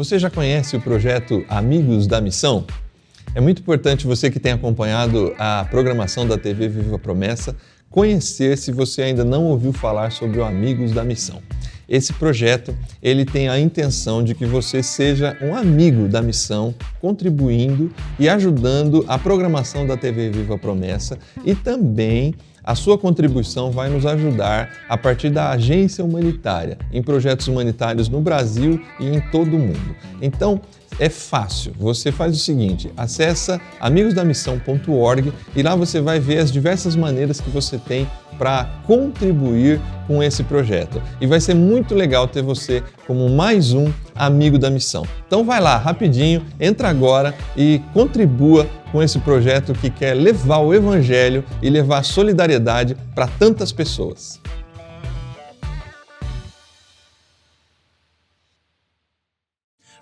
Você já conhece o projeto Amigos da Missão? É muito importante você que tem acompanhado a programação da TV Viva Promessa conhecer se você ainda não ouviu falar sobre o Amigos da Missão. Esse projeto, ele tem a intenção de que você seja um amigo da missão, contribuindo e ajudando a programação da TV Viva Promessa, e também a sua contribuição vai nos ajudar a partir da agência humanitária, em projetos humanitários no Brasil e em todo o mundo. Então, é fácil. Você faz o seguinte, acessa amigosdamissão.org e lá você vai ver as diversas maneiras que você tem para contribuir com esse projeto. E vai ser muito legal ter você como mais um amigo da missão. Então vai lá, rapidinho, entra agora e contribua com esse projeto que quer levar o Evangelho e levar solidariedade para tantas pessoas.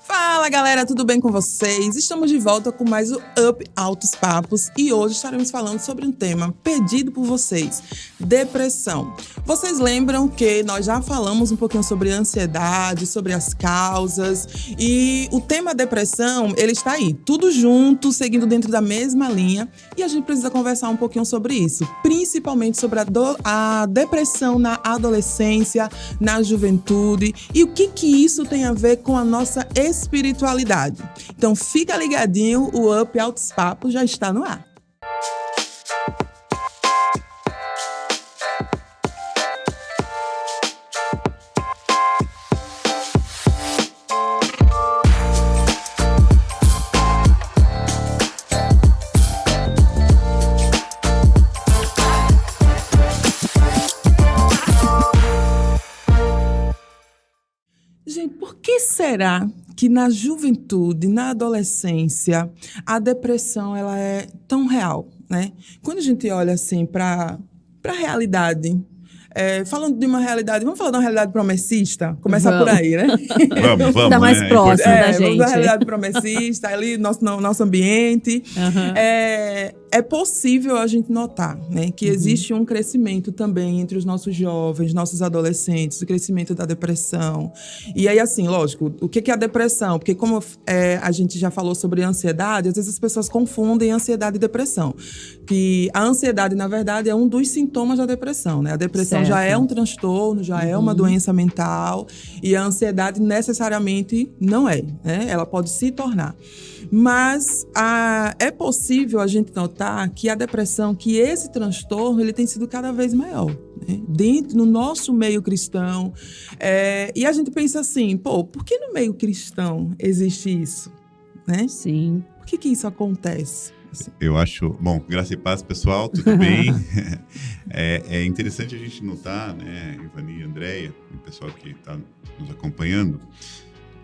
Fala galera, tudo bem com vocês? Estamos de volta com mais o Up Altos Papos e hoje estaremos falando sobre um tema pedido por vocês, depressão. Vocês lembram que nós já falamos um pouquinho sobre ansiedade, sobre as causas, e o tema depressão, ele está aí, tudo junto, seguindo dentro da mesma linha, e a gente precisa conversar um pouquinho sobre isso, principalmente sobre a depressão na adolescência, na juventude, e o que isso tem a ver com a nossa espiritualidade. Então fica ligadinho, o Up Altos Papos já está no ar. Gente, por que será que na juventude, na adolescência, a depressão ela é tão real, né? Quando a gente olha assim para a realidade, falando de uma realidade, vamos falar de uma realidade promessista? Começar por aí, né? Vamos. Tá mais próximo da gente. Vamos da realidade promessista, ali nosso ambiente. Uhum. É possível a gente notar, né, que existe um crescimento também entre os nossos jovens, nossos adolescentes, o crescimento da depressão. E aí, assim, lógico, o que é a depressão? Porque como a gente já falou sobre ansiedade, às vezes as pessoas confundem ansiedade e depressão. Que a ansiedade, na verdade, é um dos sintomas da depressão, né? A depressão já é um transtorno, já é uma doença mental, e a ansiedade necessariamente não é, né? Ela pode se tornar. Mas é possível a gente notar que a depressão, que esse transtorno, ele tem sido cada vez maior, né? Dentro, no nosso meio cristão. E a gente pensa assim, por que no meio cristão existe isso? Né? Sim. Por que isso acontece? Assim. Eu acho... Bom, graça e paz, pessoal, tudo bem? É interessante a gente notar, né, Ivani e Andréia, o pessoal que está nos acompanhando,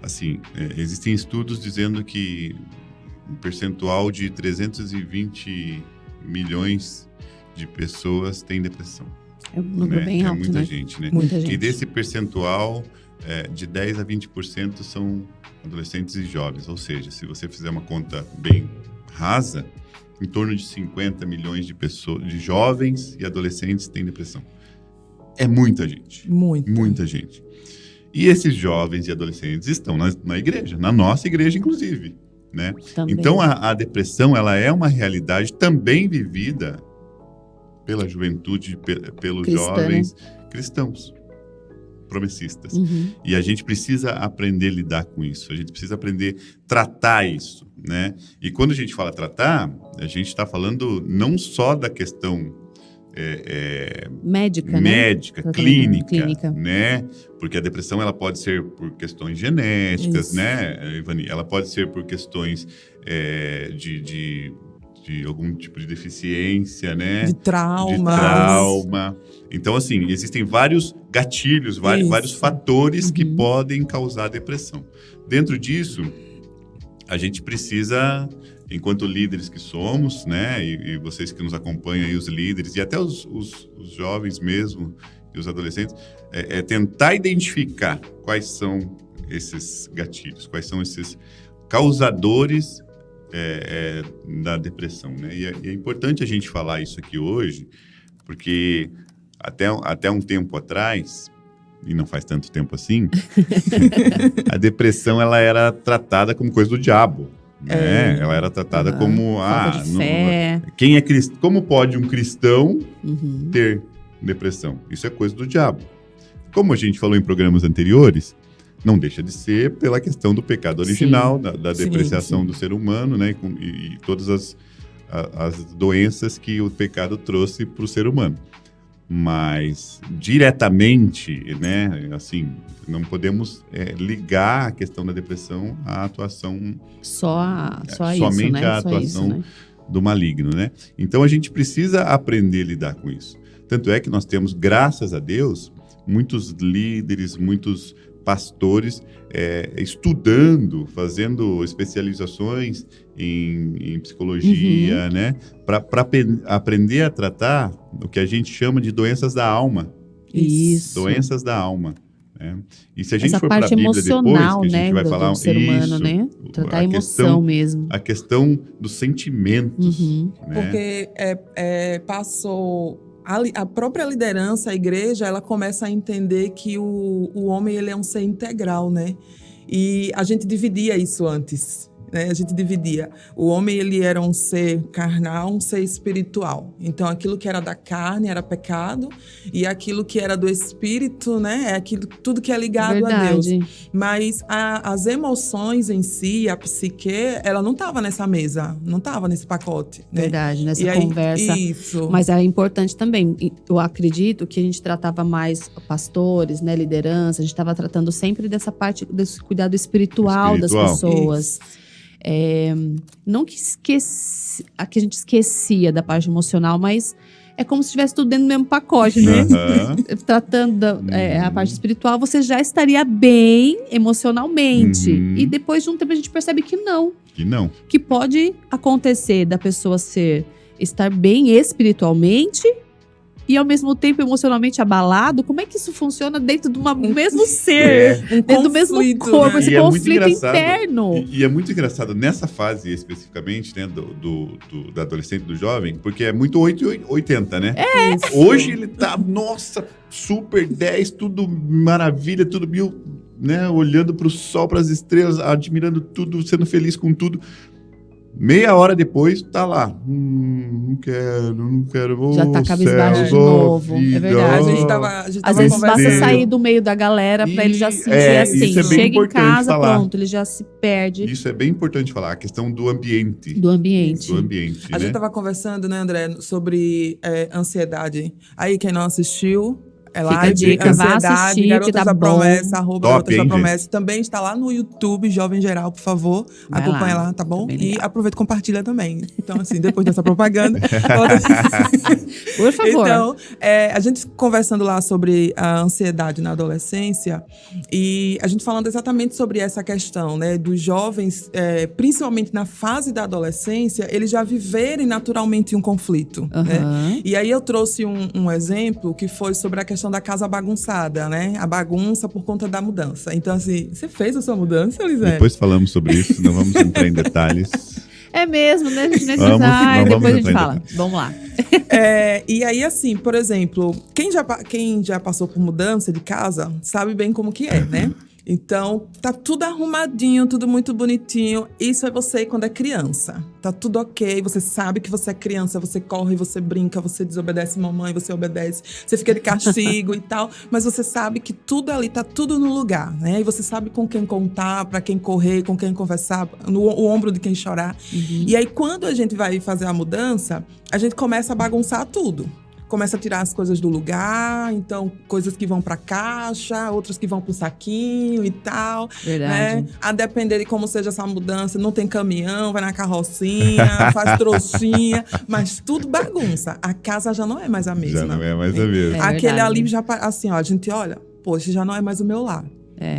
assim, existem estudos dizendo que um percentual de 320 milhões de pessoas tem depressão. É um número bem alto, muita né? gente, né? Muita gente. E desse percentual, de 10 a 20% são adolescentes e jovens. Ou seja, se você fizer uma conta bem rasa, em torno de 50 milhões de pessoas, de jovens e adolescentes têm depressão. É muita gente. Muita gente. E esses jovens e adolescentes estão na igreja, na nossa igreja, inclusive, né? Então, a depressão, ela é uma realidade também vivida pela juventude, pelos jovens cristãos, promessistas. E a gente precisa aprender a lidar com isso, a gente precisa aprender a tratar isso, né? E quando a gente fala tratar, a gente está falando não só da questão médica, clínica, né? Porque a depressão, ela pode ser por questões genéticas, né, Ivani? Ela pode ser por questões de algum tipo de deficiência, né? De trauma. Então, assim, existem vários gatilhos, vários fatores que podem causar depressão. Dentro disso, a gente precisa, enquanto líderes que somos, né, e vocês que nos acompanham aí, os líderes, e até os jovens mesmo, e os adolescentes, tentar identificar quais são esses gatilhos, quais são esses causadores da depressão, né? E é importante a gente falar isso aqui hoje, porque até um tempo atrás, e não faz tanto tempo assim, a depressão ela era tratada como coisa do diabo. Né? Ela era tratada como falta de fé. Quem é cristão? Como pode um cristão ter depressão? Isso é coisa do diabo. Como a gente falou em programas anteriores, não deixa de ser pela questão do pecado original, da depreciação do ser humano, né? E todas as doenças que o pecado trouxe para o ser humano. Mas diretamente, né, assim, não podemos ligar a questão da depressão à atuação somente né? à atuação do maligno, né? Então a gente precisa aprender a lidar com isso. Tanto é que nós temos, graças a Deus, muitos líderes, muitos pastores estudando, fazendo especializações em psicologia, né? Para aprender a tratar o que a gente chama de doenças da alma. Isso. Doenças da alma. Né? E se a gente essa for para a parte Bíblia emocional, depois, que a gente vai falar do ser humano, né? Tratar a emoção mesmo. A questão dos sentimentos. Né? Porque passou... A própria liderança, a igreja, ela começa a entender que o homem ele é um ser integral, né? E a gente dividia isso antes, né? A gente dividia. O homem ele era um ser carnal, um ser espiritual. Então, aquilo que era da carne era pecado e aquilo que era do espírito, né? É aquilo, tudo que é ligado a Deus. Mas as emoções em si, a psique, ela não estava nessa mesa, não estava nesse pacote. Né? Verdade, nessa conversa. Isso. Mas é importante também. Eu acredito que a gente tratava mais pastores, né? Liderança. A gente estava tratando sempre dessa parte, desse cuidado espiritual. Das pessoas. Não que a gente esquecia da parte emocional, mas é como se estivesse tudo dentro do mesmo pacote, né? Tratando a parte espiritual, você já estaria bem emocionalmente. E depois de um tempo a gente percebe que não. Que pode acontecer da pessoa estar bem espiritualmente e ao mesmo tempo emocionalmente abalado. Como é que isso funciona dentro do mesmo ser? Dentro do mesmo corpo, esse conflito interno. E é muito engraçado nessa fase especificamente, né, do adolescente, do jovem, porque é muito 880, né? Hoje ele tá, nossa, super 10, tudo maravilha, tudo mil, né? Olhando pro sol, pras estrelas, admirando tudo, sendo feliz com tudo. Meia hora depois, tá lá. Não quero. Já tá cabisbaixo de novo. É verdade. A gente tava às vezes basta sair do meio da galera pra ele já se sentir assim. Chega em casa, pronto, ele já se perde. Isso é bem importante falar, a questão do ambiente. Do ambiente. A gente tava conversando, né, André, sobre ansiedade. Aí, quem não assistiu... Fica a dica, Ansiedade, Garotas da Promessa, Garotas da Promessa. Também está lá no YouTube, Jovem Geral, por favor. Acompanha lá, tá bom? E aproveita e compartilha também. Então, assim, depois dessa propaganda. Por favor. Então, a gente conversando lá sobre a ansiedade na adolescência e a gente falando exatamente sobre essa questão, né? Dos jovens, principalmente na fase da adolescência, eles já viverem naturalmente um conflito. Né? E aí eu trouxe um exemplo que foi sobre a questão da casa bagunçada, né? A bagunça por conta da mudança. Então, assim, você fez a sua mudança, Elisete? Depois falamos sobre isso, não vamos entrar em detalhes. É mesmo, né? A gente necessita. Depois a gente fala. Vamos lá. E aí, assim, por exemplo, quem já passou por mudança de casa sabe bem como que é, né? Então, tá tudo arrumadinho, tudo muito bonitinho. Isso é você quando é criança. Tá tudo ok, você sabe que você é criança, você corre, você brinca, você desobedece mamãe, você obedece, você fica de castigo e tal. Mas você sabe que tudo ali, tá tudo no lugar, né? E você sabe com quem contar, pra quem correr, com quem conversar, o ombro de quem chorar. E aí, quando a gente vai fazer a mudança, a gente começa a bagunçar tudo. Começa a tirar as coisas do lugar, então coisas que vão pra caixa, outras que vão pro saquinho e tal. Verdade. Né? A depender de como seja essa mudança, não tem caminhão, vai na carrocinha, faz trouxinha, mas tudo bagunça. A casa já não é mais a mesma. Já não é mais a mesma. Aquele ali já, assim, ó, a gente olha, poxa, já não é mais o meu lar.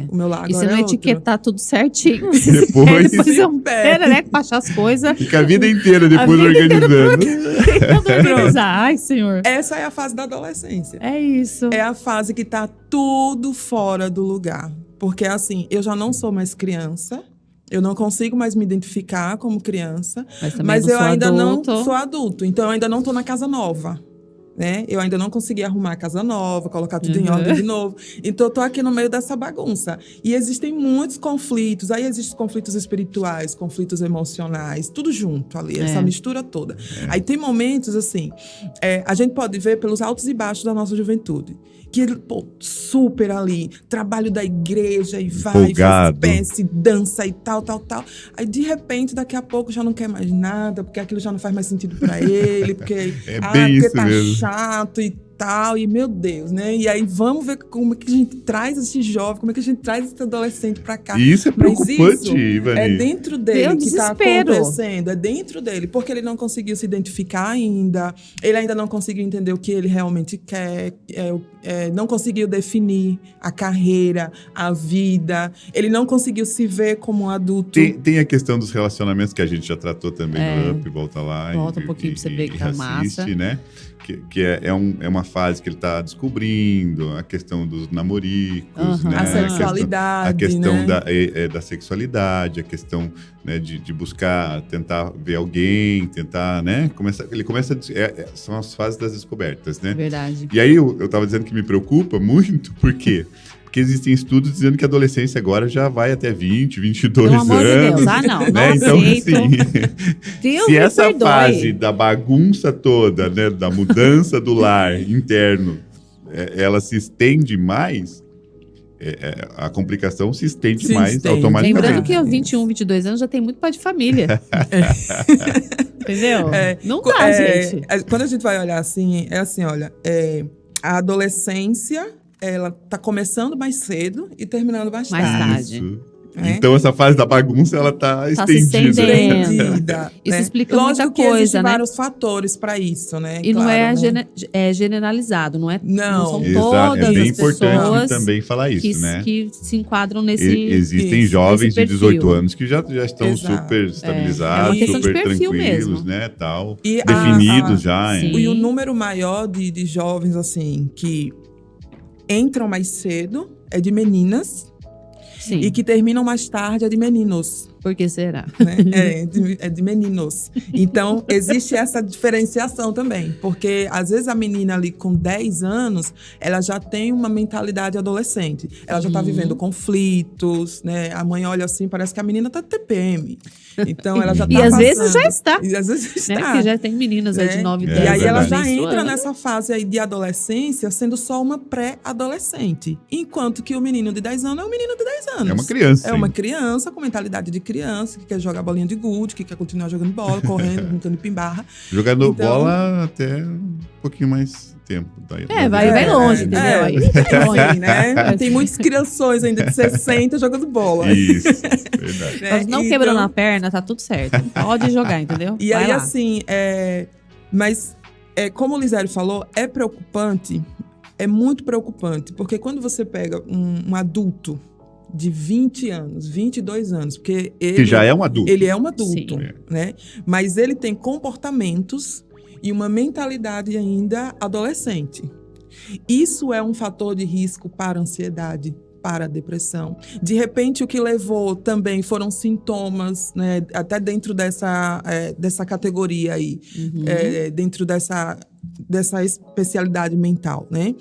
O meu lar agora e você não etiquetar tudo certinho. Depois né? Baixar as coisas. Fica a vida inteira depois organizando. Tentando organizar. Ai, senhor. Essa é a fase da adolescência. É isso. É a fase que tá tudo fora do lugar. Porque, assim, eu já não sou mais criança. Eu não consigo mais me identificar como criança. Mas eu ainda não sou adulto. Então, eu ainda não tô na casa nova. né? Eu ainda não consegui arrumar a casa nova, colocar tudo em ordem de novo. Então, eu tô aqui no meio dessa bagunça. E existem muitos conflitos. Aí existem conflitos espirituais, conflitos emocionais, tudo junto ali, essa mistura toda. Aí tem momentos, assim, a gente pode ver pelos altos e baixos da nossa juventude. Que ele, super ali, trabalho da igreja e vai, faz peça, dança e tal. Aí, de repente, daqui a pouco já não quer mais nada, porque aquilo já não faz mais sentido pra ele, porque, porque tá chato e tal, e meu Deus, né? E aí vamos ver como é que a gente traz esse jovem, como é que a gente traz esse adolescente pra cá. E isso é preocupante, Ivani. É dentro dele que tá acontecendo, é dentro dele, porque ele não conseguiu se identificar ainda, ele ainda não conseguiu entender o que ele realmente quer, não conseguiu definir a carreira, a vida, ele não conseguiu se ver como um adulto. Tem a questão dos relacionamentos que a gente já tratou também no Up, volta lá. Volta um pouquinho pra você ver que tá massa. Né? Que é uma fase que ele está descobrindo, a questão dos namoricos, né? A sexualidade, a questão né? da sexualidade, a questão, né, de buscar, tentar ver alguém, tentar, né? Ele começa são as fases das descobertas, né? Verdade. E aí eu estava dizendo que me preocupa muito, por quê? Porque existem estudos dizendo que a adolescência agora já vai até 20, 22 anos. Pelo amor de Deus. Não né? Então, aceito. Assim, Deus se essa perdoe. fase da bagunça toda, né, da mudança do lar interno, ela se estende mais, a complicação se estende mais automaticamente. Lembrando que aos 21, 22 anos já tem muito pai de família. Entendeu? Não dá, gente. Quando a gente vai olhar assim, olha, a adolescência, ela tá começando mais cedo e terminando mais tarde. Isso. Então, essa fase da bagunça, ela tá estendida. Isso explica Lógico muita que coisa, existem né? vários fatores para isso, né? E claro, não é, né? generalizado, não são Exato. todas é bem as importante pessoas também falar isso, né? que se enquadram nesse Existem jovens de 18 anos que já estão super É estabilizados, uma questão de super perfil tranquilos, mesmo. né? Tal, E definidos já. E o número maior de jovens, assim, que entram mais cedo é de meninas. Sim. E que terminam mais tarde é de meninos. Por que será? Né? É de meninos. Então, existe essa diferenciação também. Porque, às vezes, a menina ali com 10 anos, ela já tem uma mentalidade adolescente. Ela já está vivendo conflitos, né? A mãe olha assim, parece que a menina está TPM. Então, ela já está E às vezes já está. E às vezes está. Né? Porque já tem meninas aí de 9, 10 E aí ela verdade. já entra nessa fase aí de adolescência sendo só uma pré-adolescente. Enquanto que o menino de 10 anos é um menino de 10 anos. É uma criança. É uma criança com mentalidade de criança, que quer jogar bolinha de gude, que quer continuar jogando bola, correndo, brincando de pimbarra. Jogando bola até um pouquinho mais tempo. Vai longe, entendeu? Aí vai longe, né? Tem muitos crianções ainda de 60 jogando bola. Isso, verdade. Mas não quebrando a perna, tá tudo certo. Pode jogar, entendeu? E aí, assim, mas como o Lisério falou, é preocupante, é muito preocupante, porque quando você pega um adulto de 20 anos, 22 anos, porque ele... Que já é um adulto. Ele é um adulto, Sim. né? Mas ele tem comportamentos e uma mentalidade ainda adolescente. Isso é um fator de risco para a ansiedade, para a depressão. De repente, o que levou também foram sintomas, né? Até dentro dessa categoria aí, dentro dessa especialidade mental, né?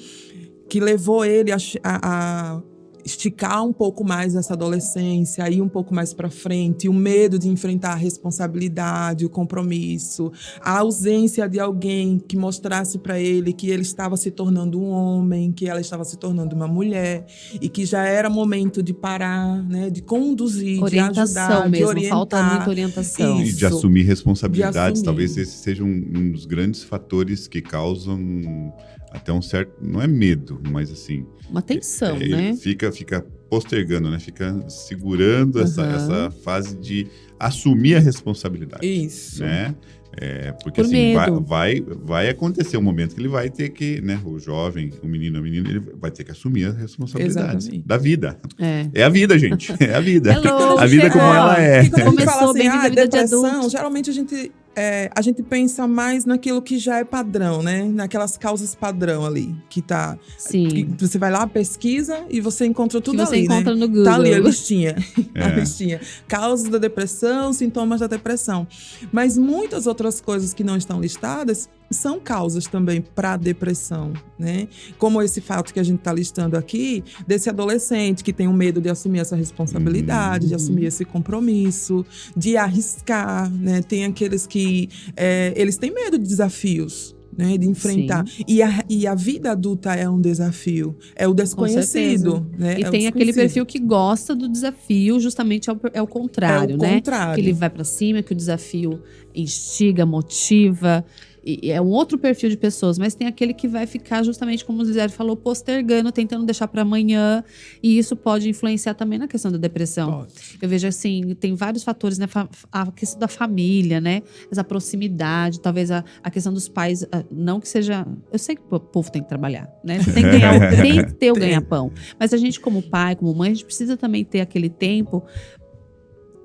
Que levou ele a esticar um pouco mais essa adolescência, ir um pouco mais para frente, o medo de enfrentar a responsabilidade, o compromisso, a ausência de alguém que mostrasse para ele que ele estava se tornando um homem, que ela estava se tornando uma mulher e que já era momento de parar, né, de conduzir, orientação de ajudar, mesmo, de orientar. falta muita orientação. E de assumir responsabilidades, De assumir. talvez esse seja um dos grandes fatores que causam até um certo, não é medo, mas assim... Uma tensão, né? Fica postergando, né? Fica segurando essa fase de assumir a responsabilidade. Isso. Né? Porque Por assim, medo. vai acontecer um momento que ele vai ter que, né? O jovem, o menino, a menina, ele vai ter que assumir as responsabilidades da vida. É a vida, gente. É a vida. A vida como ela é. E quando a gente fala Começou assim, bem viver a vida de depressão, adulto. geralmente a gente pensa mais naquilo que já é padrão, né? Naquelas causas padrão ali, que tá... Sim. Que você vai lá, pesquisa e você encontra tudo Que você ali, encontra né? no Google. Tá ali a listinha. A É. listinha. Causas da depressão, sintomas da depressão. Mas muitas outras coisas que não estão listadas são causas também para a depressão, né? Como esse fato que a gente está listando aqui, desse adolescente que tem um medo de assumir essa responsabilidade, de assumir esse compromisso, de arriscar, né? Tem aqueles que eles têm medo de desafios, né, de enfrentar. E a vida adulta é um desafio. É o desconhecido. Né? E tem aquele perfil que gosta do desafio, justamente é o contrário, né? Contrário. Que ele vai para cima, que o desafio instiga, motiva. E é um outro perfil de pessoas, mas tem aquele que vai ficar justamente, como o Zé falou, postergando, tentando deixar para amanhã. E isso pode influenciar também na questão da depressão. Pode. Eu vejo assim, tem vários fatores, né? A questão da família, né? Essa proximidade, talvez a questão dos pais, não que seja... Eu sei que o povo tem que trabalhar, né? Você tem que tem que ter o ganha-pão. Mas a gente, como pai, como mãe, a gente precisa também ter aquele tempo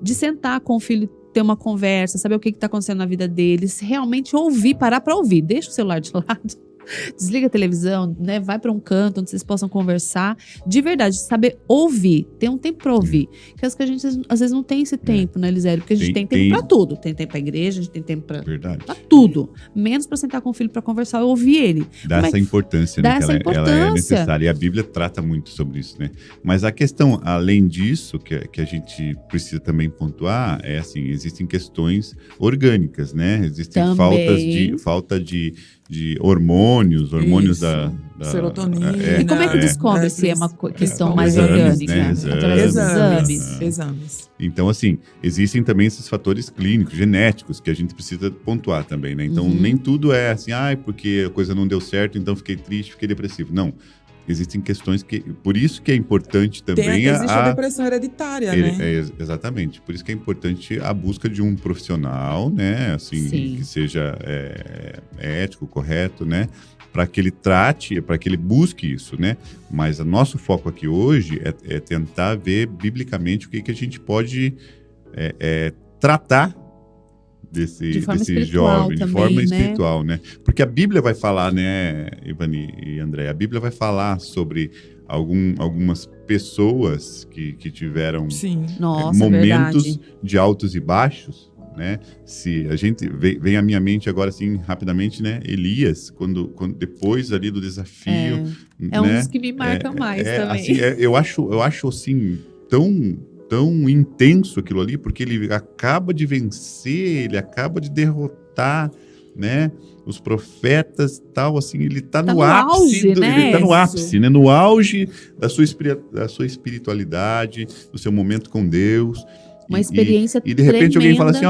de sentar com o filho, ter uma conversa, saber o que está acontecendo na vida deles, realmente ouvir, parar para ouvir. Deixa o celular de lado, desliga a televisão, né? Vai para um canto onde vocês possam conversar. De verdade, saber ouvir, ter um tempo para ouvir. Que acho que a gente às vezes não tem esse tempo, né, Lisério? Porque a gente tem tempo para tudo. Tem tempo para igreja, a gente tem tempo para tudo. Menos para sentar com o filho para conversar e ouvir ele. Dá essa importância, né? Ela é necessária. E a Bíblia trata muito sobre isso, né? Mas a questão, além disso, que a gente precisa também pontuar, é assim, existem questões orgânicas, né? Existem falta de hormônios da serotonina. E como é que descobre se é uma questão mais orgânica? Né? Através dos exames. Então, assim, existem também esses fatores clínicos, genéticos, que a gente precisa pontuar também, né? Então, nem tudo é assim, porque a coisa não deu certo, então fiquei triste, fiquei depressivo. Não. Existem questões que... Por isso que é importante também... Existe a depressão hereditária, né? Exatamente. Por isso que é importante a busca de um profissional, né? Assim, que seja ético, correto, né? Para que ele trate, para que ele busque isso, né? Mas o nosso foco aqui hoje é tentar ver biblicamente o que a gente pode tratar desse jovem, de forma espiritual, né? Porque a Bíblia vai falar, né, Ivani e André, a Bíblia vai falar sobre algumas pessoas que tiveram momentos de altos e baixos, né? Se a gente vem à minha mente agora assim rapidamente, né? Elias, quando depois ali do desafio, um dos que me marca mais também. Assim, eu acho assim tão intenso aquilo ali, porque ele acaba de vencer, ele acaba de derrotar, né, os profetas, tal, assim, ele tá no ápice, né? Ele tá no ápice, né, no auge da sua espiritualidade, do seu momento com Deus. Uma experiência e de repente tremenda. alguém fala assim,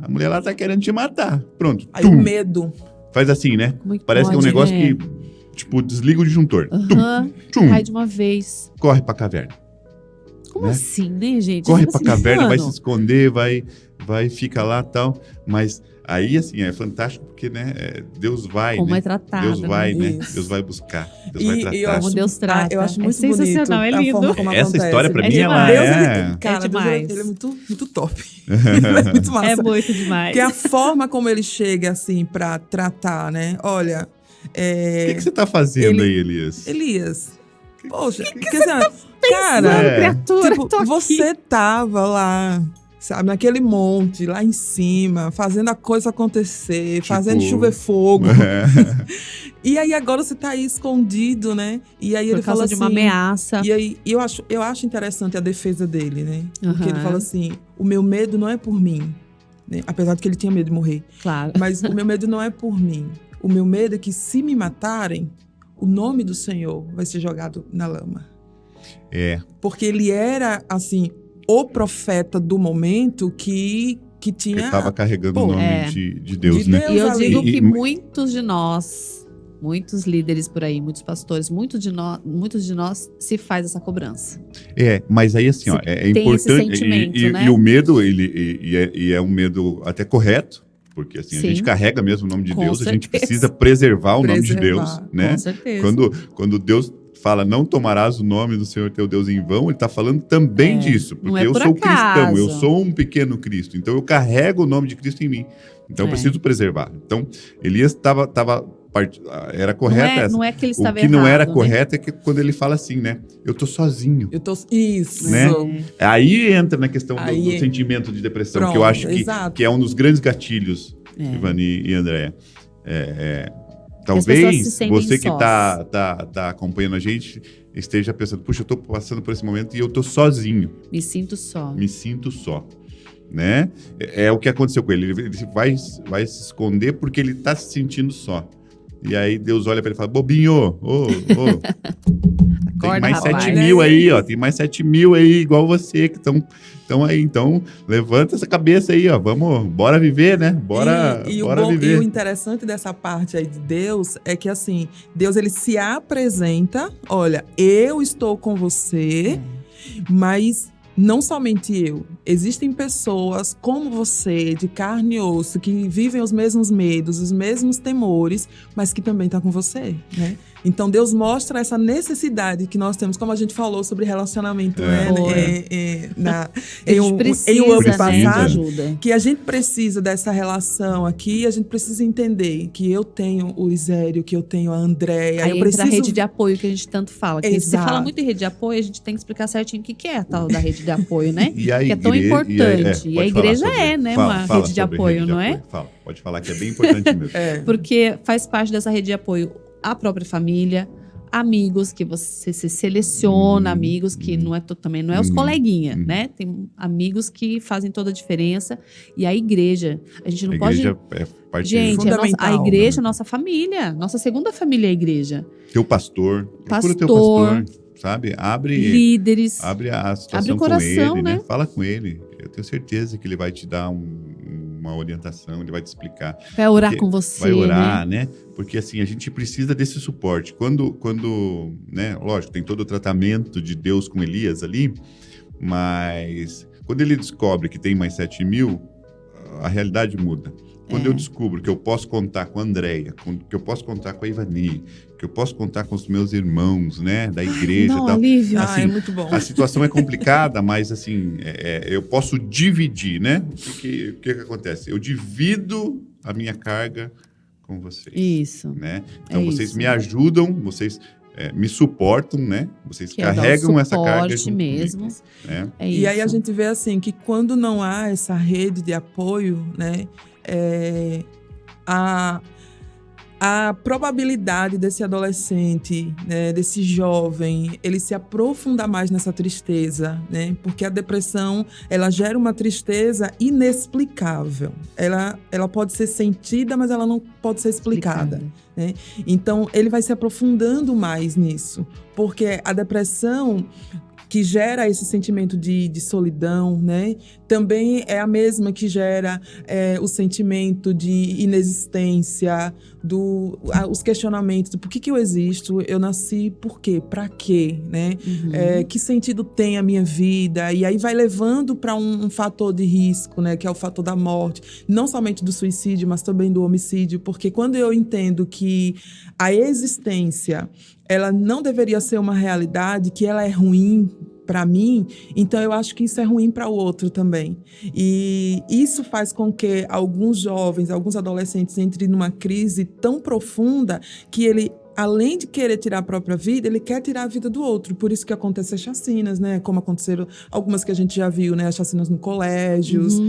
a mulher lá tá querendo te matar. Pronto. Aí o medo. Faz assim, né? Parece que é um negócio que, tipo, desliga o disjuntor. Cai de uma vez. Corre pra caverna. Como assim, né, gente? Corre pra caverna, vai se esconder, vai fica lá e tal. Mas aí, assim, é fantástico porque, né, Deus vai, como né? é tratado. Deus vai, né? Isso. Deus vai buscar. Deus vai tratar. Como Deus trata. Eu acho muito sensacional, bonito é lindo. a forma como Essa acontece. história, pra mim, Deus, ela cara, demais. Ele é muito, muito top. Ele é muito massa. É muito demais. Porque a forma como ele chega, assim, pra tratar, né? Olha... O que você tá fazendo aí, Elias? Elias... Poxa, cara, criatura, tipo, você tava lá, sabe, naquele monte, lá em cima, fazendo a coisa acontecer, fazendo chover fogo. E aí agora você tá aí escondido, né? E aí Por ele causa fala de assim, uma ameaça. E aí eu acho interessante a defesa dele, né? Porque ele fala assim, o meu medo não é por mim, né? Apesar de que ele tinha medo de morrer. Claro. Mas o meu medo não é por mim. O meu medo é que se me matarem, o nome do Senhor vai ser jogado na lama. Porque ele era, assim, o profeta do momento que tinha... Ele estava carregando o nome de Deus, né? E eu digo que muitos de nós, muitos líderes por aí, muitos pastores, muitos de nós se faz essa cobrança. Mas aí assim, é tem importante... esse sentimento, né? E o medo, ele é um medo até correto, porque assim, a gente carrega mesmo o nome de Deus, a gente precisa preservar o nome de Deus, né? Com certeza. Quando Deus fala, não tomarás o nome do Senhor teu Deus em vão, ele está falando também disso, porque eu sou cristão, eu sou um pequeno Cristo, então eu carrego o nome de Cristo em mim, então eu preciso preservar. Então, Elias era correta essa. Não é que ele estava errado. O que não era correto é que quando ele fala assim, né? Eu tô sozinho. Isso. Né? Aí entra na questão do sentimento de depressão, que eu acho que é um dos grandes gatilhos, Ivani e Andréa. Talvez se sentem você que sós. tá acompanhando a gente esteja pensando, puxa, eu tô passando por esse momento e eu tô sozinho. Me sinto só. Me sinto só, né? É o que aconteceu com ele. Ele vai se esconder porque ele tá se sentindo só. E aí Deus olha para ele e fala, bobinho, tem mais rapaz. 7 mil aí, ó. Tem mais 7 mil aí, igual você, que estão aí. Então, levanta essa cabeça aí, ó. Bora viver, né? Bora viver. E o interessante dessa parte aí de Deus é que, assim, Deus, ele se apresenta, olha, eu estou com você, mas não somente eu. Existem pessoas como você, de carne e osso, que vivem os mesmos medos, os mesmos temores, mas que também estão com você, né? Então, Deus mostra essa necessidade que nós temos, como a gente falou sobre relacionamento, né? Em um ano passado, ajuda. que a gente precisa dessa relação aqui, a gente precisa entender que eu tenho o Isério, que eu tenho a Andréia. Aí entra a rede de apoio que a gente tanto fala. Que se fala muito em rede de apoio, a gente tem que explicar certinho o que é a tal da rede de apoio, né? Que é tão importante. E a igreja né? Uma rede de apoio, não é? Pode falar que é bem importante mesmo. Porque faz parte dessa rede de apoio a própria família, amigos que você se seleciona, amigos que também não é os coleguinhas, né? Tem amigos que fazem toda a diferença. E a igreja, a gente não pode... É parte gente, fundamental, a igreja é nossa família. Nossa segunda família é a igreja. Teu pastor. Procura teu pastor, sabe? Líderes. Abre a situação abre o coração, com ele, né? Fala com ele. Eu tenho certeza que ele vai te dar uma orientação, ele vai te explicar. Vai orar com você, vai orar, né? Porque assim, a gente precisa desse suporte. Quando, né? Lógico, tem todo o tratamento de Deus com Elias ali, mas quando ele descobre que tem mais 7 mil, a realidade muda. Quando eu descubro que eu posso contar com a Andréia, que eu posso contar com a Ivani, que eu posso contar com os meus irmãos, né, da igreja e tal. Lívia. Assim, é muito bom. A situação é complicada, mas assim, eu posso dividir, né? O que acontece? Eu divido a minha carga com vocês. Isso. Né? Então, vocês me ajudam, vocês me suportam, né? Vocês carregam essa carga junto mesmo. Comigo, né? E aí a gente vê assim, que quando não há essa rede de apoio, né? A probabilidade desse adolescente, né, desse jovem, ele se aprofundar mais nessa tristeza, né? Porque a depressão, ela gera uma tristeza inexplicável. Ela pode ser sentida, mas ela não pode ser explicada. Né? Então, ele vai se aprofundando mais nisso. Porque a depressão que gera esse sentimento de solidão, né? Também é a mesma que gera o sentimento de inexistência, os questionamentos do por que eu existo, eu nasci por quê, para quê, né? Que sentido tem a minha vida? E aí vai levando para um fator de risco, né? Que é o fator da morte, não somente do suicídio, mas também do homicídio, porque quando eu entendo que a existência, ela não deveria ser uma realidade, que ela é ruim para mim, então eu acho que isso é ruim para o outro também. E isso faz com que alguns jovens, alguns adolescentes entrem numa crise tão profunda que ele, além de querer tirar a própria vida, ele quer tirar a vida do outro. Por isso que acontecem as chacinas, né? Como aconteceram algumas que a gente já viu, né? As chacinas no colégios,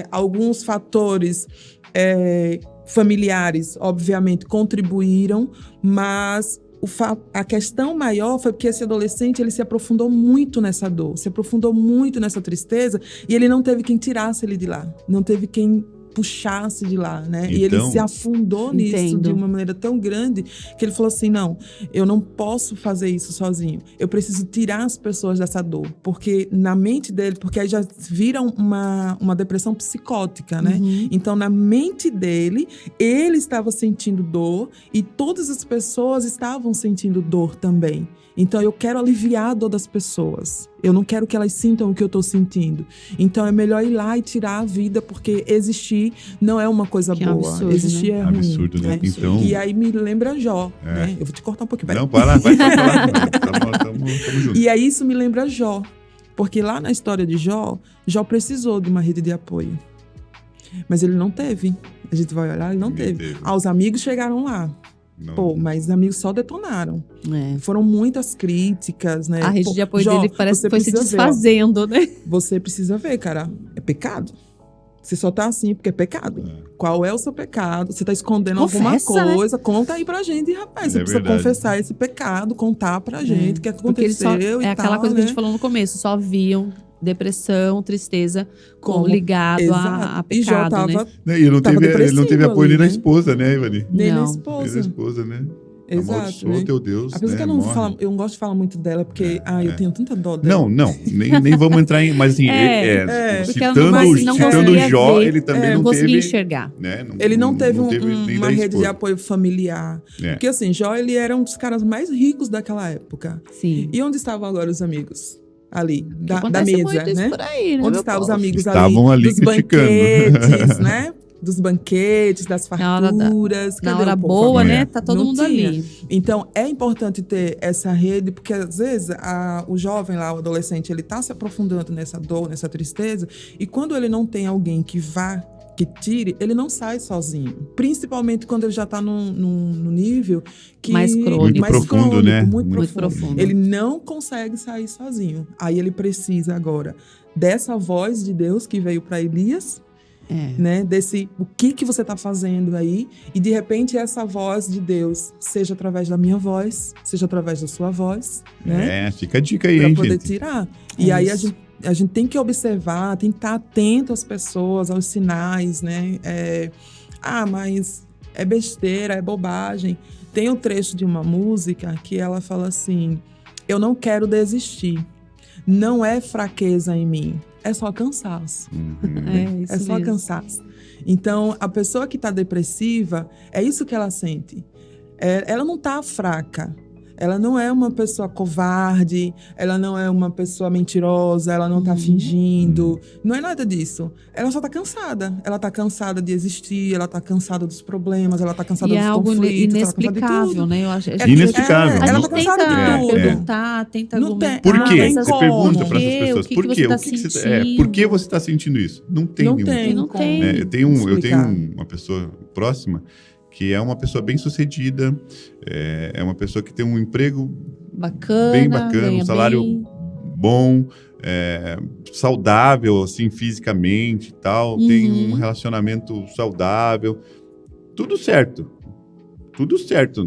alguns fatores familiares, obviamente, contribuíram, mas a questão maior foi porque esse adolescente, ele se aprofundou muito nessa dor, se aprofundou muito nessa tristeza, e ele não teve quem tirasse ele de lá, não teve quem puxasse de lá, né? E ele se afundou nisso de uma maneira tão grande que ele falou assim, não, eu não posso fazer isso sozinho, eu preciso tirar as pessoas dessa dor, porque na mente dele, porque aí já vira uma depressão psicótica, né? Então, na mente dele, ele estava sentindo dor e todas as pessoas estavam sentindo dor também. Então, eu quero aliviar a dor das pessoas. Eu não quero que elas sintam o que eu estou sentindo. Então, é melhor ir lá e tirar a vida, porque existir não é uma coisa boa. Absurdo, existir né? é ruim. Absurdo, né? Então... E aí me lembra Jó, né? Eu vou te cortar um pouquinho. Não, vai lá. Tamo junto. E aí isso me lembra Jó. Porque lá na história de Jó, Jó precisou de uma rede de apoio. Mas ele não teve. A gente vai olhar, ele não teve. Os amigos chegaram lá. Não. Mas os amigos só detonaram. Foram muitas críticas, né? A rede de apoio dele parece que foi se desfazendo, né? Você precisa ver, cara. É pecado. Você só tá assim porque é pecado. Qual é o seu pecado? Você tá escondendo Confessa, alguma coisa? Conta aí pra gente, rapaz. Você precisa confessar esse pecado, contar pra gente o que aconteceu e tal. É aquela coisa que a gente né? falou no começo. Só viam depressão, tristeza ligado a pecado, e já tava, né? E ele não teve apoio ali, nem da né? esposa, né, Ivani? Nem Não. na Nem da esposa. esposa, né? Exato, Amaldiçoou né? teu Deus, A pessoa né? que eu Morre. não gosto de falar muito dela, porque eu tenho tanta dó dela. Não, nem vamos entrar em... Mas assim, porque ela não citando conseguia Jó, ver, ele também não não conseguia teve... enxergar. Né? Ele não teve nem uma da rede de esposa. apoio familiar. Porque assim, Jó, ele era um dos caras mais ricos daquela época. Sim. E onde estavam agora os amigos? Ali, da Acontece mesa, muito isso né? por aí, né, Onde meu estavam os povo? amigos Estavam ali dos criticando. banquetes, né? Dos banquetes, das Na hora farturas. Na Cadê hora o povo boa, agora? né? Tá todo Não mundo tinha. ali. Então, é importante ter essa rede, porque às vezes o jovem lá, o adolescente, ele tá se aprofundando nessa dor, nessa tristeza, e quando ele não tem alguém que tire, ele não sai sozinho. Principalmente quando ele já tá no nível que... Mais crônico. Muito profundo, né? Muito Muito profundo. Ele não consegue sair sozinho. Aí ele precisa agora dessa voz de Deus que veio para Elias, né? Desse, o que você está fazendo aí? E de repente essa voz de Deus, seja através da minha voz, seja através da sua voz, né? Fica a dica aí, Para hein, poder gente? tirar. E aí a gente tem que observar, tem que estar atento às pessoas, aos sinais, né? Mas é besteira, é bobagem. Tem um trecho de uma música que ela fala assim: eu não quero desistir. Não é fraqueza em mim, é só cansaço. Isso É só mesmo. cansaço. Então, a pessoa que está depressiva, é isso que ela sente. Ela não está fraca. Ela não é uma pessoa covarde, ela não é uma pessoa mentirosa, ela não está fingindo. Não é nada disso. Ela só está cansada. Ela está cansada de existir, ela está cansada dos problemas, ela está cansada E é dos algo conflitos, ela tá cansada de inexplicável, tudo. né? Eu acho, Inexplicável. A Ela gente tá cansada de tenta tudo. perguntar, tenta Não tem- argumentar. Por quê? tem Você como. pergunta para essas O pessoas. que Por que quê? você tá O que que você- sentindo? por que você está sentindo isso? Não tem Não nenhum. tem. Não como. tem. Eu tenho explicar. uma pessoa próxima que é uma pessoa bem sucedida, é uma pessoa que tem um emprego Bacana, bem bacana, ganha um salário bem. bom, saudável, assim, fisicamente e tal, tem um relacionamento saudável, tudo certo,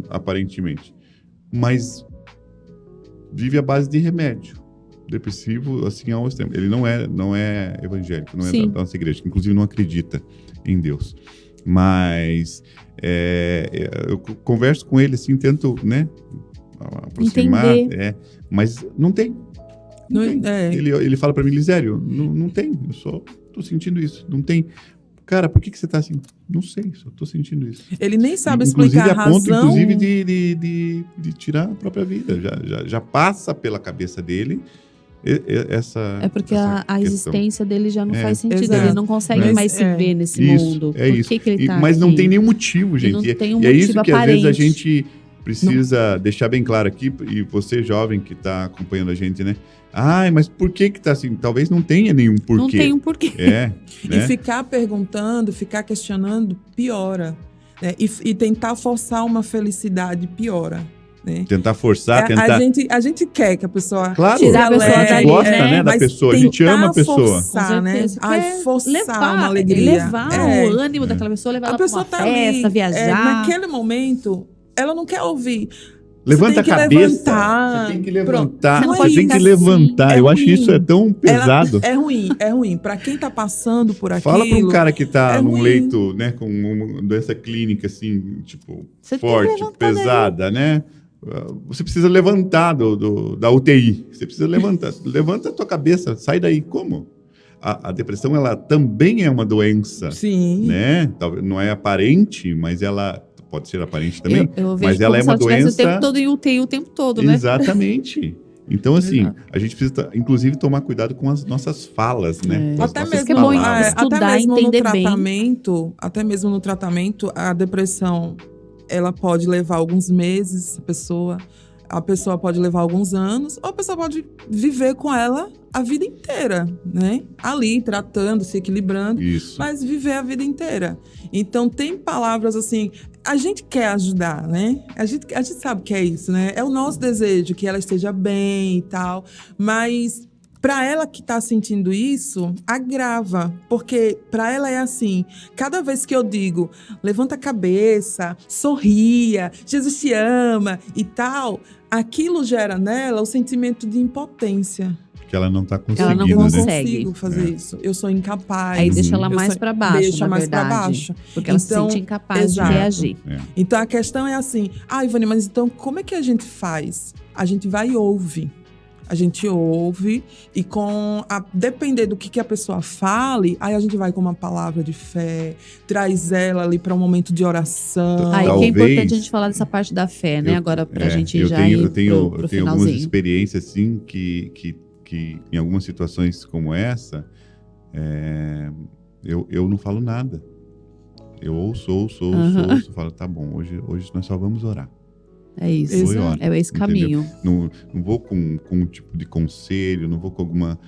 aparentemente, mas vive à base de remédio. Depressivo, assim, ao extremo. Ele não é evangélico, não é Sim. da nossa igreja, que inclusive não acredita em Deus. Mas eu converso com ele, assim, tento, né, aproximar. Entender. Mas não tem. Não- tem. Ele fala pra mim, Lisério, não tem, eu só tô sentindo isso. Não tem. Cara, por que você tá assim? Não sei, só tô sentindo isso. Ele nem sabe Inclusive, explicar a a ponto, razão. inclusive, de tirar a própria vida. Já passa pela cabeça dele essa É porque essa a questão. existência dele já não faz sentido. Exato. Ele não consegue Mas mais se ver nesse mundo. É Por isso. que ele tá Mas não aqui? tem nenhum motivo, E gente. não tem um e é isso motivo que às vezes a aparente. gente precisa deixar bem claro aqui, e você, jovem, que está acompanhando a gente, né? Mas por que tá assim? Talvez não tenha nenhum porquê. Não tem um porquê. Né? E ficar perguntando, ficar questionando, piora. Né? E tentar forçar uma felicidade, piora. Né? Tentar forçar, tentar... A gente quer que a pessoa... Claro, tirar a pessoa a gente dali, gosta, né? né, da Mas pessoa, a gente tentar ama a pessoa. forçar, Com né? certeza. Quer Forçar uma alegria. Levar o ânimo daquela pessoa, levar A ela pra pessoa uma tá festa, ali, viajar. naquele momento, ela não quer ouvir. Levanta a Você tem que cabeça. levantar. Você tem que Pronto. levantar. Não é Você tem que isso. levantar. É Eu acho ruim. isso é tão pesado. É ruim. Para quem tá passando por aquilo... Fala para um cara que tá é num ruim. leito, né, com uma doença clínica, assim, tipo, Você tem que forte, levantar pesada, né? Você precisa levantar da UTI. Você precisa levantar. Levanta a tua cabeça, sai daí. Como? A depressão, ela também é uma doença, Sim. né? Talvez não é aparente, mas ela pode ser aparente também. Eu vejo mas ela é como uma se ela tivesse doença... o tempo todo em UTI o tempo todo, né? Exatamente. Então, assim, Exato. a gente precisa, inclusive, tomar cuidado com as nossas falas, né? Com as Até nossas mesmo, que é bom palavras. estudar, até mesmo no entender bem. tratamento, até mesmo no tratamento, a depressão, ela pode levar alguns meses, a pessoa pode levar alguns anos, ou a pessoa pode viver com ela a vida inteira, né? Ali, tratando, se equilibrando, Isso. mas viver a vida inteira. Então, tem palavras assim, a gente quer ajudar, né? A gente sabe que é isso, né? É o nosso desejo que ela esteja bem e tal, mas para ela que está sentindo isso, agrava. Porque para ela é assim, cada vez que eu digo, levanta a cabeça, sorria, Jesus te ama e tal, aquilo gera nela o sentimento de impotência. Que ela não está conseguindo, Ela não Eu não consegue. consigo fazer isso. Eu sou incapaz. Aí deixa ela Eu mais sou- para baixo, deixa na mais verdade. para baixo. Porque ela se Então, sente incapaz exato. de reagir. Então a questão é assim, Ivani, mas então como é que a gente faz? A gente vai e ouve. A gente ouve e depender do que a pessoa fale, aí a gente vai com uma palavra de fé, traz ela ali para um momento de oração. Aí que é Talvez- importante a gente falar dessa parte da fé, né? Agora pra gente já ir eu tenho pro algumas finalzinho. experiências, assim, que em algumas situações como essa, eu não falo nada. Eu ouço, falo, tá bom, hoje nós só vamos orar. É isso. Vou e oro, É esse caminho. Não vou com um tipo de conselho, não vou com alguma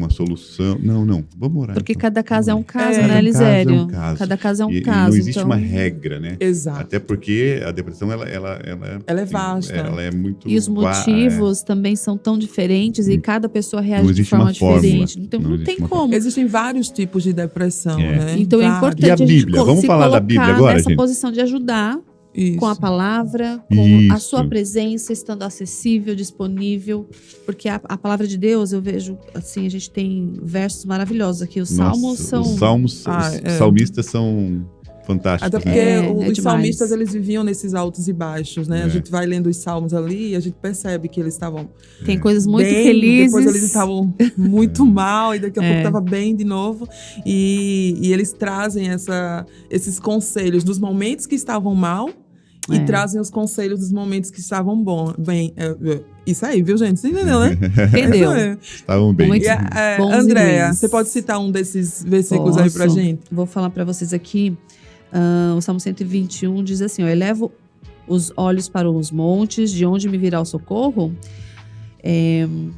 solução. Não, vamos orar. Porque então. cada caso é um caso, Cada né, caso é um Lisério? caso. Cada caso é um E caso. não existe então... uma regra, né? Exato. Até porque a depressão, ela Ela é vasta. Ela é muito... E os motivos também são tão diferentes e cada pessoa Não reage de existe forma uma fórmula. diferente. Então Não não existe tem uma como. Existem vários tipos de depressão, né? Então é Vários. importante E a a gente Bíblia? Vamos se falar da colocar Bíblia agora, nessa gente? posição de ajudar Isso. com a palavra, com a Isso. sua presença, estando acessível, disponível. Porque a palavra de Deus, eu vejo, assim, a gente tem versos maravilhosos aqui. Os salmos são... Os salmos, os salmistas são fantásticos. Até porque É os demais. salmistas, eles viviam nesses altos e baixos, né? É. A gente vai lendo os salmos ali e a gente percebe que eles estavam Tem coisas muito bem, felizes. depois eles estavam muito mal e daqui a É. pouco estava bem de novo. E eles trazem esses conselhos dos momentos que estavam mal e É. trazem os conselhos dos momentos que estavam bem. Isso aí, viu, gente? Você entendeu, né? Entendeu? Isso é. Estavam bem. Muito E, bons e Andréa, ruins. você pode citar um desses versículos aí pra Posso. gente? Vou falar para vocês aqui. O Salmo 121 diz assim, ó, elevo os olhos para os montes, de onde me virá o socorro?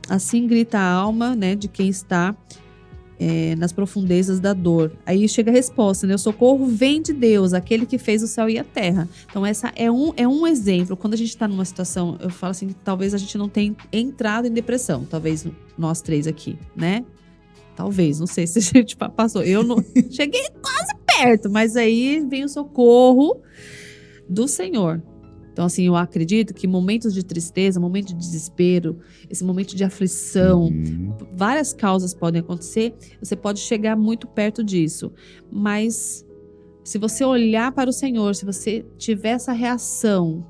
Assim grita a alma, né, de quem está nas profundezas da dor. Aí chega a resposta, né? O socorro vem de Deus, aquele que fez o céu e a terra. Então, essa é um exemplo. Quando a gente está numa situação, eu falo assim, que talvez a gente não tenha entrado em depressão. Talvez nós três aqui, né? Talvez, não sei se a gente passou. Eu não cheguei quase perto, mas aí vem o socorro do Senhor. Então, assim, eu acredito que momentos de tristeza, momento de desespero, esse momento de aflição, várias causas podem acontecer, você pode chegar muito perto disso. Mas se você olhar para o Senhor, se você tiver essa reação,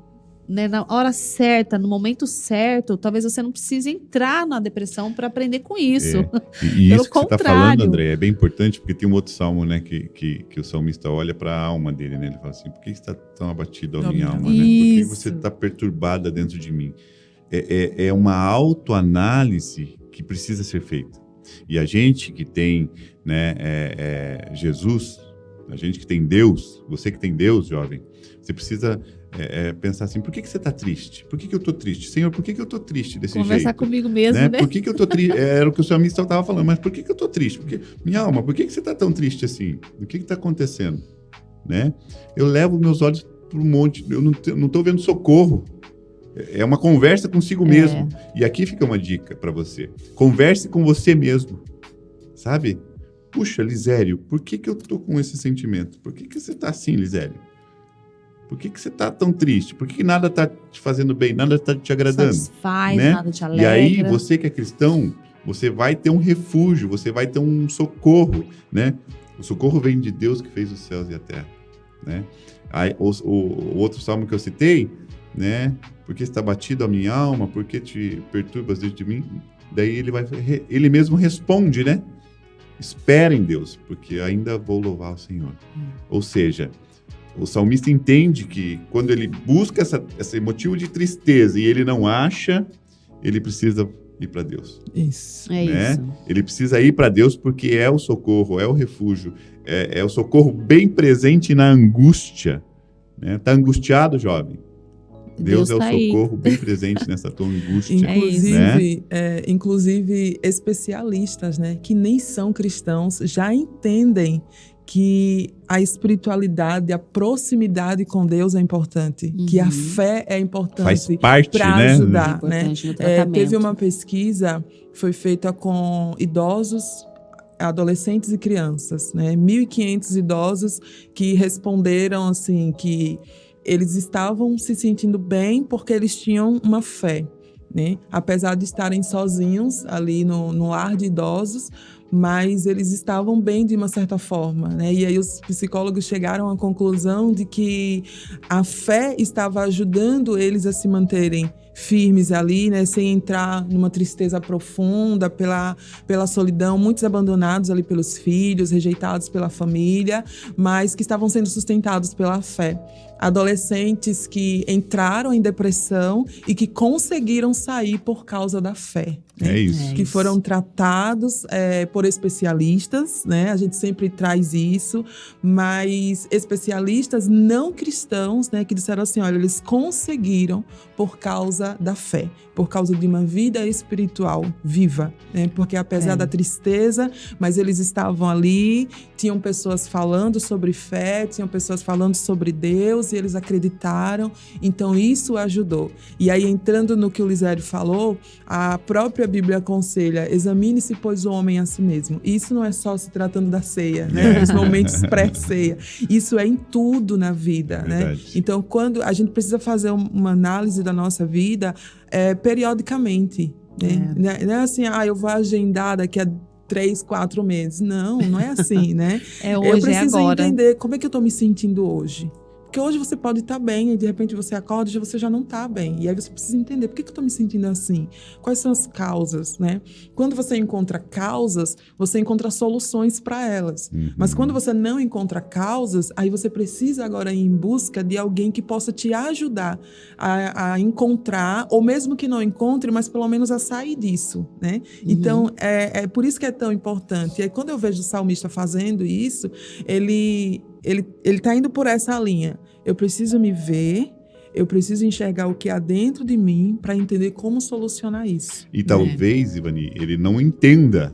né, na hora certa, no momento certo, talvez você não precise entrar na depressão para aprender com isso. E Pelo isso que você está contrário. falando, André, é bem importante, porque tem um outro salmo, né, que o salmista olha para a alma dele, né? Ele fala assim, por que você está tão abatido a minha alma, né? Por que Isso. você está perturbada dentro de mim? É uma autoanálise que precisa ser feita. E a gente que tem, né, Jesus, a gente que tem Deus, você que tem Deus, jovem, você precisa pensar assim, por que você está triste? Por que eu estou triste? Senhor, por que eu estou triste desse Conversar jeito? comigo mesmo, né? Por que eu estou triste? Era o que o salmista estava falando, mas por que eu estou triste? Porque, minha alma, por que você está tão triste assim? O que está acontecendo? Né? Eu levo meus olhos para o monte, eu não estou vendo socorro. É uma conversa consigo mesmo. E aqui fica uma dica para você. Converse com você mesmo. Sabe? Puxa, Lisério, por que eu estou com esse sentimento? Por que você está assim, Lisério? Por que você está tão triste? Por que nada está te fazendo bem? Nada está te agradando? Satisfaz, né? nada te alegra. E aí, você que é cristão, você vai ter um refúgio, você vai ter um socorro, né? O socorro vem de Deus que fez os céus e a terra, né? Aí, o outro salmo que eu citei, né? Porque está batido a minha alma, por que te perturbas dentro de mim? Daí ele mesmo responde, né? Espera em Deus, porque ainda vou louvar o Senhor. Ou seja, o salmista entende que quando ele busca esse motivo de tristeza e ele não acha, ele precisa ir para Deus. Isso. É né? isso. Ele precisa ir para Deus porque é o socorro, é o refúgio, é o socorro bem presente na angústia. Né? Tá angustiado, jovem? Deus é o tá aí. socorro bem presente nessa tua angústia. Inclusive especialistas, né, que nem são cristãos, já entendem que a espiritualidade, a proximidade com Deus é importante, que a fé é importante para ajudar, né? Teve uma pesquisa, foi feita com idosos, adolescentes e crianças, né? 1.500 idosos que responderam assim que eles estavam se sentindo bem porque eles tinham uma fé, né? Apesar de estarem sozinhos ali no lar de idosos, mas eles estavam bem de uma certa forma, né? E aí os psicólogos chegaram à conclusão de que a fé estava ajudando eles a se manterem firmes ali, né? Sem entrar numa tristeza profunda pela solidão, muitos abandonados ali pelos filhos, rejeitados pela família, mas que estavam sendo sustentados pela fé. Adolescentes que entraram em depressão e que conseguiram sair por causa da fé. Né? É isso. Que foram tratados por especialistas, né? A gente sempre traz isso, mas especialistas não cristãos, né? Que disseram assim, olha, eles conseguiram por causa da fé, por causa de uma vida espiritual viva, né? Porque apesar da tristeza, mas eles estavam ali, tinham pessoas falando sobre fé, tinham pessoas falando sobre Deus, e eles acreditaram, então isso ajudou. E aí, entrando no que o Lisério falou, a própria Bíblia aconselha, examine-se, pois, o homem a si mesmo. Isso não é só se tratando da ceia, né? Os momentos pré-ceia. Isso é em tudo na vida, né? Então, quando a gente precisa fazer uma análise da nossa vida periodicamente, né? Não é assim, eu vou agendar daqui a 3, 4 meses. Não é assim, né? Hoje, eu preciso agora. entender como é que eu estou me sentindo hoje. Porque hoje você pode estar bem e de repente você acorda e você já não está bem. E aí você precisa entender por que eu estou me sentindo assim. Quais são as causas, né? Quando você encontra causas, você encontra soluções para elas. Mas quando você não encontra causas, aí você precisa agora ir em busca de alguém que possa te ajudar a encontrar, ou mesmo que não encontre, mas pelo menos a sair disso, né? Então, é por isso que é tão importante. E aí, quando eu vejo o salmista fazendo isso, ele está indo por essa linha. Eu preciso me ver, eu preciso enxergar o que há dentro de mim para entender como solucionar isso. E talvez, Ivani, ele não entenda,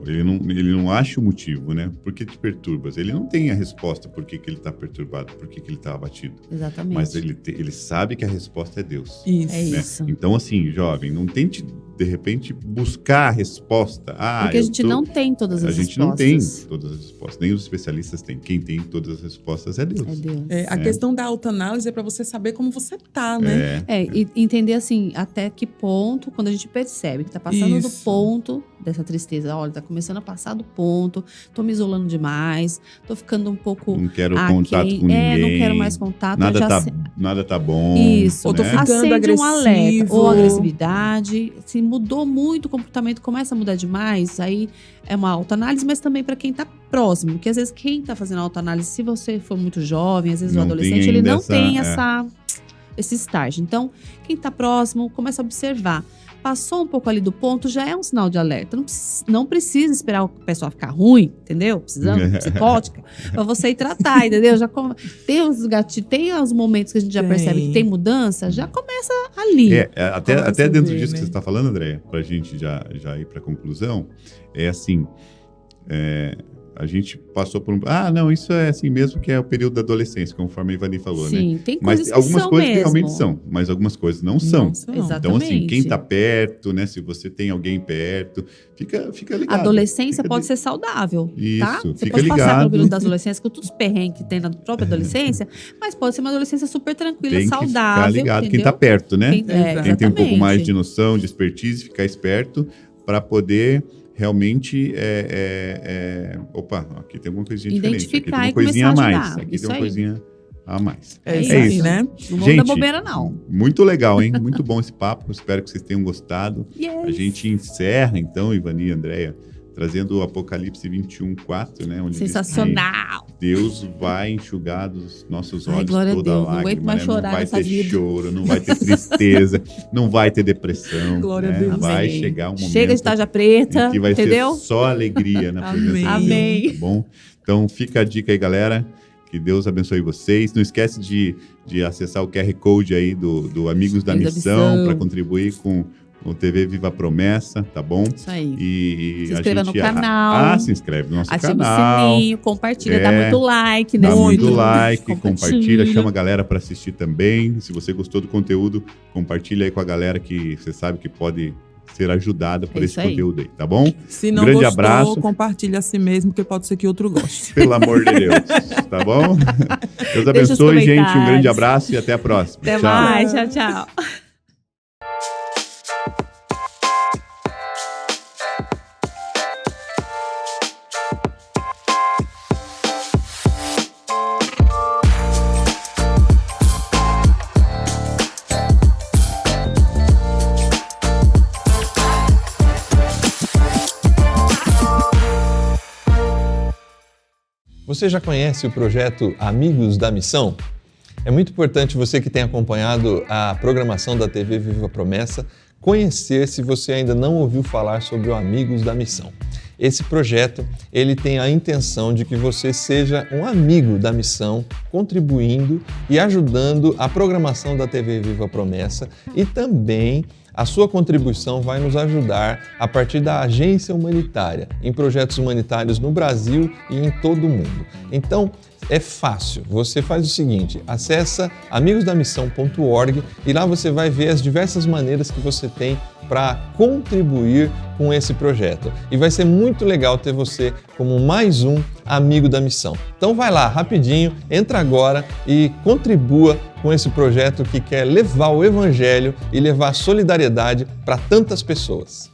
ele não acha o motivo, né? Por que te perturbas? Ele não tem a resposta por que ele está perturbado, por que ele está abatido. Exatamente. Mas ele sabe que a resposta é Deus. Isso. Né? Isso. Então, assim, jovem, não tente, de repente, buscar a resposta. Porque a gente não tem todas as respostas. A gente não tem todas as respostas. Nem os especialistas têm. Quem tem todas as respostas é Deus. É Deus. A questão da autoanálise é para você saber como você está, né? E entender, assim, até que ponto, quando a gente percebe que tá passando do ponto dessa tristeza. Olha, tá começando a passar do ponto, tô me isolando demais, tô ficando um pouco... Não quero contato com ninguém. Não quero mais contato. Nada tá bom. Isso. Ou tô ficando agressivo. Um alerta. Ou agressividade. Se mudou muito o comportamento, começa a mudar demais, aí é uma autoanálise, mas também para quem tá próximo. Porque às vezes quem tá fazendo autoanálise, se você for muito jovem, às vezes o adolescente, ele não tem esse estágio. Então, quem tá próximo, começa a observar. Passou um pouco ali do ponto, já é um sinal de alerta. Não precisa esperar o pessoal ficar ruim, entendeu? Precisando de psicótica, para você ir tratar, entendeu? Já tem os gatilhos, tem os momentos que a gente já percebe que tem mudança, já começa ali. Até dentro disso que você está falando, Andréia, para a gente já ir para a conclusão, é assim... a gente passou por não, isso é assim mesmo, que é o período da adolescência, conforme a Ivani falou, né? Sim, tem coisas mas algumas coisas mesmo. realmente são, mas algumas coisas não são. Exatamente. Então, assim, quem tá perto, né? Se você tem alguém perto, fica ligado. A adolescência pode ser saudável, tá? Isso, você pode passar pelo período da adolescência, com todos os perrengues que tem na própria adolescência, mas pode ser uma adolescência super tranquila, tem saudável. Ficar ligado, entendeu? quem tá perto, né? Quem tem um pouco mais de noção, de expertise, ficar esperto para poder... realmente opa, aqui tem alguma coisinha identificar diferente, aqui tem uma coisinha a mais, aqui tem uma aí. coisinha a mais. É isso aí, né? Não vamos dar bobeira, não. Muito legal, hein? Muito bom esse papo, espero que vocês tenham gostado. Yes. A gente encerra, então, Ivani e Andréia, trazendo o Apocalipse 21:4, né? Onde sensacional! Deus vai enxugar dos nossos olhos glória toda a Deus, lágrima, não aguento mais chorar não vai nessa ter vida. choro, não vai ter tristeza, não vai ter depressão. Glória né? a Deus. Vai Amém. chegar um momento... Chega de tarja preta, que vai entendeu? ser só alegria na presença de Deus. Amém. Tá bom? Então fica a dica aí, galera. Que Deus abençoe vocês. Não esquece de acessar o QR Code aí do Amigos da Missão para contribuir com com TV Viva a Promessa, tá bom? Isso aí. E se inscreva no canal. Se inscreve no nosso ativa canal. O sininho, compartilha, dá muito like, né? Dá muito like, compartilha, chama a galera para assistir também. Se você gostou do conteúdo, compartilha aí com a galera que você sabe que pode ser ajudada por esse conteúdo aí, tá bom? Se não grande gostou, abraço. Compartilha a si mesmo, que pode ser que outro goste. Pelo amor de Deus, tá bom? Deus abençoe, gente. Um grande abraço e até a próxima. Até mais, tchau, tchau. Você já conhece o projeto Amigos da Missão? É muito importante você que tem acompanhado a programação da TV Viva a Promessa conhecer se você ainda não ouviu falar sobre o Amigos da Missão. Esse projeto, ele tem a intenção de que você seja um amigo da missão, contribuindo e ajudando a programação da TV Viva a Promessa, e também a sua contribuição vai nos ajudar a partir da agência humanitária, em projetos humanitários no Brasil e em todo o mundo. Então, é fácil. Você faz o seguinte, acessa amigosdamissão.org e lá você vai ver as diversas maneiras que você tem para contribuir com esse projeto. E vai ser muito legal ter você como mais um amigo da missão. Então vai lá, rapidinho, entra agora e contribua com esse projeto que quer levar o Evangelho e levar a solidariedade para tantas pessoas.